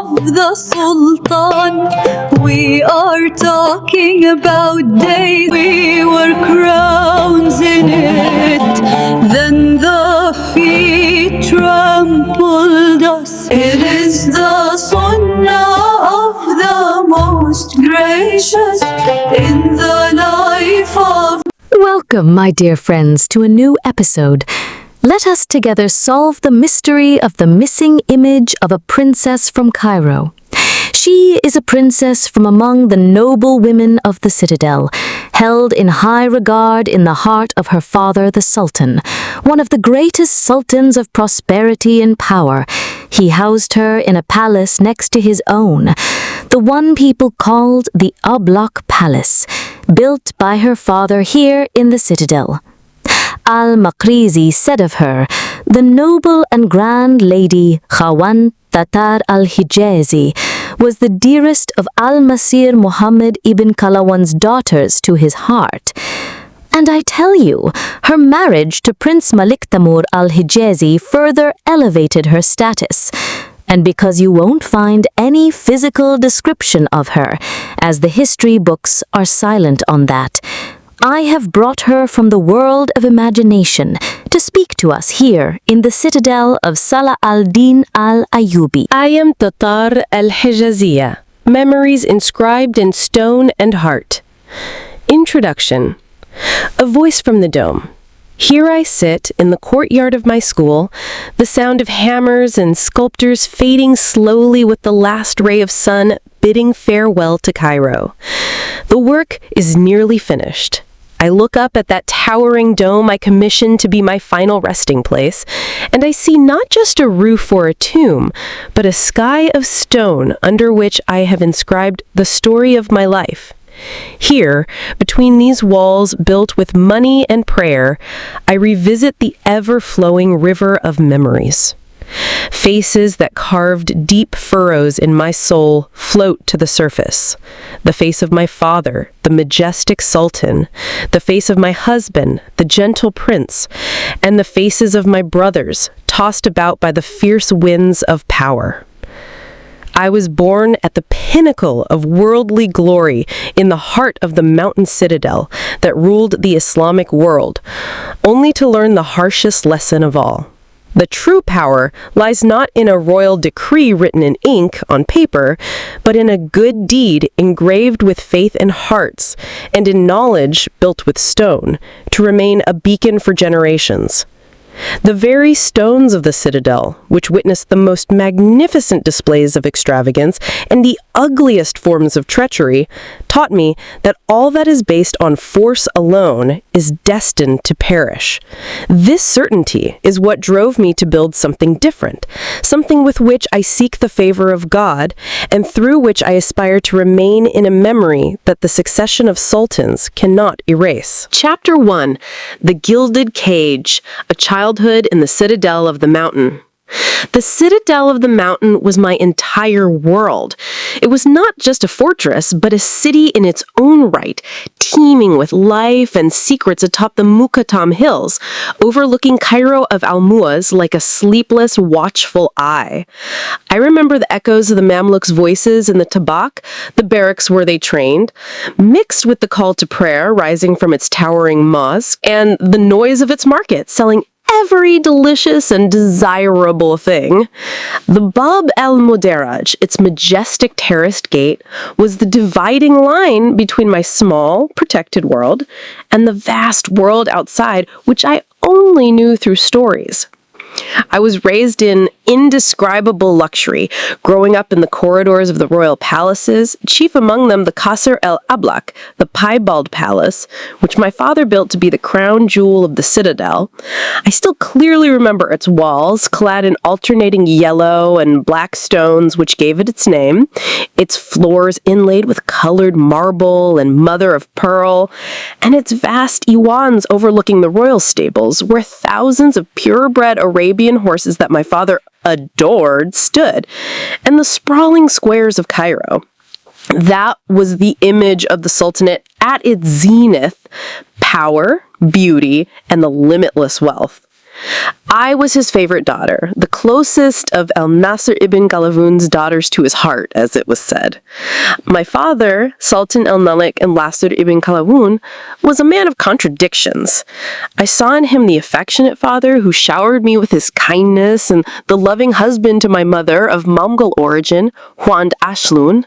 of the Sultan. We are talking about days we were crowns in it, then the feet trampled us. It is the sunnah of the most gracious in the life of. Welcome, my dear friends, to a new episode. Let us together solve the mystery of the missing image of a princess from Cairo. She is a princess from among the noble women of the citadel, held in high regard in the heart of her father, the Sultan, one of the greatest sultans of prosperity and power. He housed her in a palace next to his own, the one people called the Oblak Palace, built by her father here in the citadel. Al-Makrizi said of her, the noble and grand lady Khawan Tatar al-Hijazi was the dearest of Al-Masir Muhammad ibn Kalawan's daughters to his heart. And I tell you, her marriage to Prince Malik Tamur al-Hijazi further elevated her status. And because you won't find any physical description of her, as the history books are silent on that, I have brought her from the world of imagination to speak to us here in the citadel of Salah al-Din al-Ayyubi. I am Tatar al-Hijaziya, memories inscribed in stone and heart. Introduction. A voice from the dome. Here I sit in the courtyard of my school, the sound of hammers and sculptors fading slowly with the last ray of sun bidding farewell to Cairo. The work is nearly finished. I look up at that towering dome I commissioned to be my final resting place, and I see not just a roof or a tomb, but a sky of stone under which I have inscribed the story of my life. Here, between these walls built with money and prayer, I revisit the ever-flowing river of memories. Faces that carved deep furrows in my soul float to the surface. The face of my father, the majestic sultan, the face of my husband, the gentle prince, and the faces of my brothers, tossed about by the fierce winds of power. I was born at the pinnacle of worldly glory in the heart of the mountain citadel that ruled the Islamic world, only to learn the harshest lesson of all. The true power lies not in a royal decree written in ink on paper, but in a good deed engraved with faith in hearts, and in knowledge built with stone, to remain a beacon for generations. The very stones of the citadel, which witnessed the most magnificent displays of extravagance and the ugliest forms of treachery, taught me that all that is based on force alone is destined to perish. This certainty is what drove me to build something different, something with which I seek the favor of God, and through which I aspire to remain in a memory that the succession of sultans cannot erase. Chapter 1. The Gilded Cage, a Childhood in the Citadel of the Mountain. The Citadel of the Mountain was my entire world. It was not just a fortress, but a city in its own right, teeming with life and secrets atop the Mukatam Hills, overlooking Cairo of Almuaz like a sleepless, watchful eye. I remember the echoes of the Mamluks' voices in the tabak, the barracks where they trained, mixed with the call to prayer rising from its towering mosque, and the noise of its market selling every delicious and desirable thing. The Bab el-Mudarraj, its majestic terraced gate, was the dividing line between my small, protected world and the vast world outside, which I only knew through stories. I was raised in indescribable luxury, growing up in the corridors of the royal palaces, chief among them the Qasr el-Ablak, the piebald palace, which my father built to be the crown jewel of the citadel. I still clearly remember its walls, clad in alternating yellow and black stones, which gave it its name, its floors inlaid with colored marble and mother of pearl, and its vast iwans overlooking the royal stables, where thousands of purebred Arabian horses that my father adored stood, and the sprawling squares of Cairo. That was the image of the Sultanate at its zenith: power, beauty, and the limitless wealth. I was his favorite daughter, the closest of Al-Nasr ibn Ghalawun's daughters to his heart, as it was said. My father, Sultan al-Malik al-Nasr ibn Ghalawun, was a man of contradictions. I saw in him the affectionate father who showered me with his kindness and the loving husband to my mother of Mongol origin, Huand Ashlun.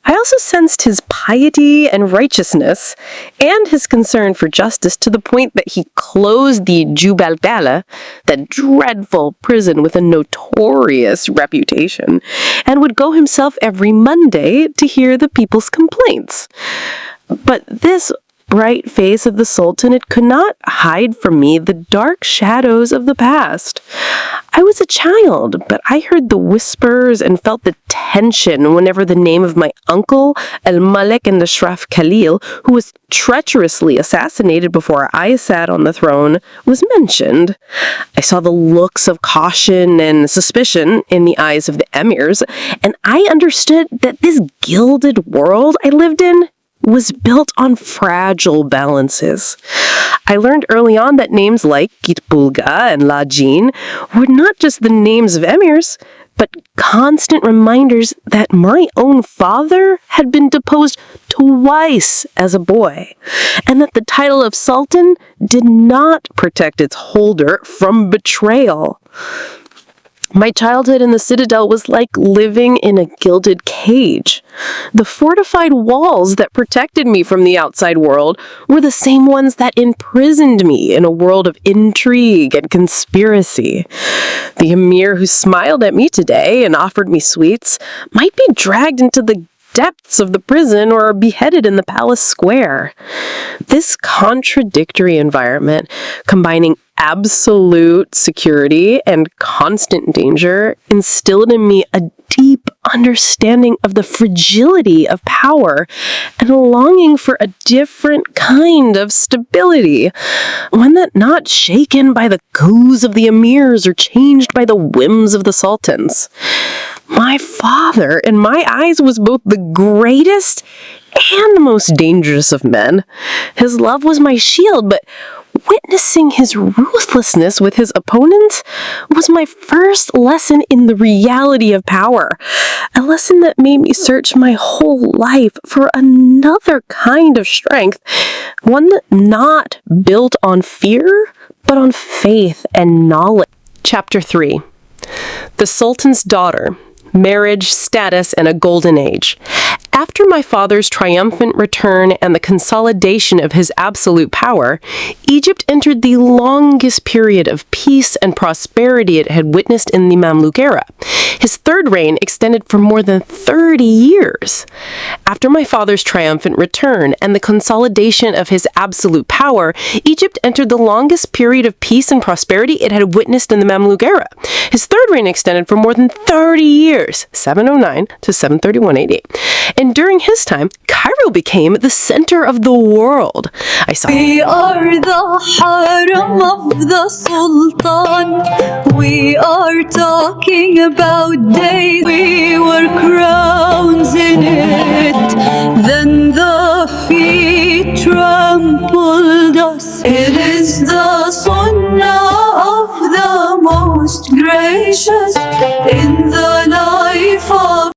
I also sensed his piety and righteousness, and his concern for justice to the point that he closed the Jubal Bala, that dreadful prison with a notorious reputation, and would go himself every Monday to hear the people's complaints. But this bright face of the Sultan, it could not hide from me the dark shadows of the past. I was a child, but I heard the whispers and felt the tension whenever the name of my uncle, Al-Malik and Ashraf Khalil, who was treacherously assassinated before I sat on the throne, was mentioned. I saw the looks of caution and suspicion in the eyes of the emirs, and I understood that this gilded world I lived in was built on fragile balances. I learned early on that names like Kitpulga and Lajin were not just the names of emirs, but constant reminders that my own father had been deposed twice as a boy, and that the title of Sultan did not protect its holder from betrayal. My childhood in the citadel was like living in a gilded cage. The fortified walls that protected me from the outside world were the same ones that imprisoned me in a world of intrigue and conspiracy. The emir who smiled at me today and offered me sweets might be dragged into the depths of the prison or beheaded in the palace square. This contradictory environment, combining absolute security and constant danger, instilled in me a deep understanding of the fragility of power and a longing for a different kind of stability, one that not shaken by the coups of the emirs or changed by the whims of the sultans. My father, in my eyes, was both the greatest and the most dangerous of men. His love was my shield, but witnessing his ruthlessness with his opponents was my first lesson in the reality of power, a lesson that made me search my whole life for another kind of strength, one not built on fear, but on faith and knowledge. Chapter 3. The Sultan's Daughter. Marriage, status, and a golden age. After my father's triumphant return and the consolidation of his absolute power, Egypt entered the longest period of peace and prosperity it had witnessed in the Mamluk era. His third reign extended for more than 30 years. After my father's triumphant return and the consolidation of his absolute power, Egypt entered the longest period of peace and prosperity it had witnessed in the Mamluk era. His third reign extended for more than 30 years, 709 to 731 AD. And during his time, Cairo became the center of the world. We are the harem of the Sultan. We are talking about days we were crowns in it. Then the feet trampled us. It is the sunnah of the most gracious.